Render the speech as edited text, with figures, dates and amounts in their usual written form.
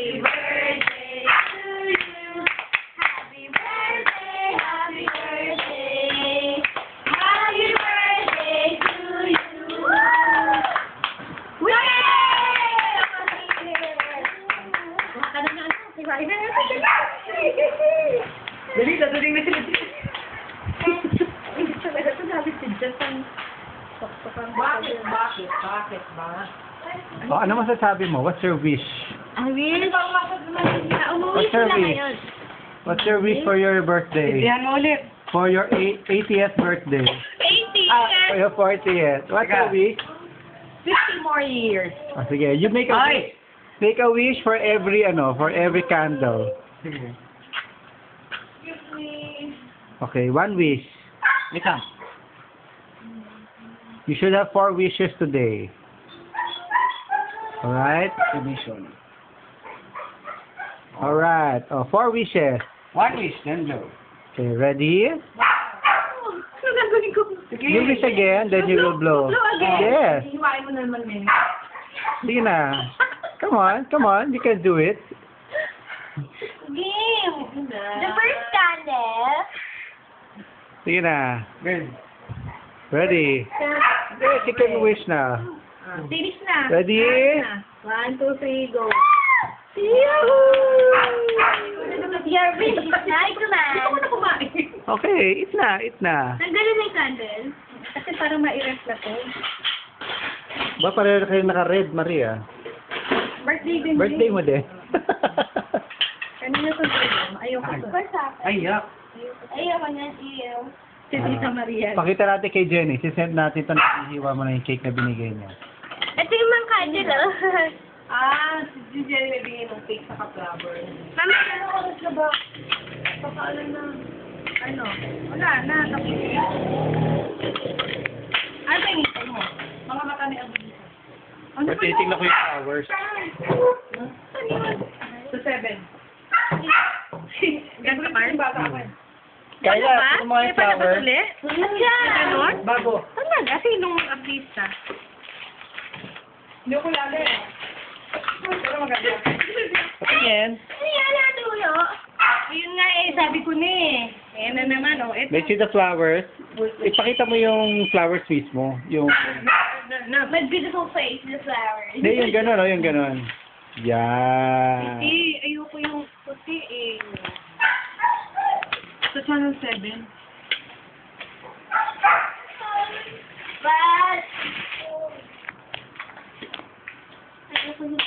Happy birthday to you. Happy birthday, happy birthday. Happy birthday to you. Dali, dadaling na sila. Bakit ba? Oh, ano masasabi mo? What's your wish? I wish. What's your wish? What's your wish for your birthday? Itihan mo ulit. For your 80th birthday? 80 For your 40th. What's your wish? 50 more years. Oh, sige, you make a wish. Make a wish for every candle. Sige. Okay, one wish. Ito. You should have 4 wishes today. Alright? Submission. Alright. Oh, 4 wishes. One wish, then blow. Okay, ready? Ano gagawin ko? You wish again, then you will blow. Blow again. Yes. Hiwain mo naman yun. Sige na. Come on. You can do it. Game. The first candle. Sige na. Good. Ready? Yes, you can wish na. Finish na. Ready? 1, 2, 3, go. Yahoo! Your wish is nice, man. Hindi ko na kumain. Okay, eat na. Nagdala na yung candle. Kasi parang ma-erase na to. Ba, pareho kayo naka-red, Maria? Birthday din. Birthday mo din. Kanina ko din. Ayoko to. Ay, yak. Ayoko niyan, iyo. Si Tita Maria. Pakita natin kay Jenny. Sisend natin ito na ihiwa mo na yung cake na binigay niya. Ito yung mga candle, oh. Si Jerry may bigay ng cake sa ka-flower. Mami, ano oras na ba? Pakaalan na. Ano? Wala na. Tapos. Ano ba yung hintay mo? Mga mata ni Abu dito. Ano Pero titignan ko yung flowers. Saan yun? Sa 7. Ganda pa? Bata ka. Kaya, kung mga yung flowers. Ganon? Bago. Ano? Kasi nung artista. Hindi ko lalo eh. Pero maganda. Tingin. Ano yan? Nadulo? Ayun nga eh. Sabi ko na eh. Ayan na naman oh. Ito. Let's see the flowers. Ipakita mo yung flowers mismo. Yung, My beautiful face, the flowers. hindi, yung gano'n, oh, yung gano'n. Yan. Eh, ayoko yung puti eh. Sa channel 7. But, ayoko yung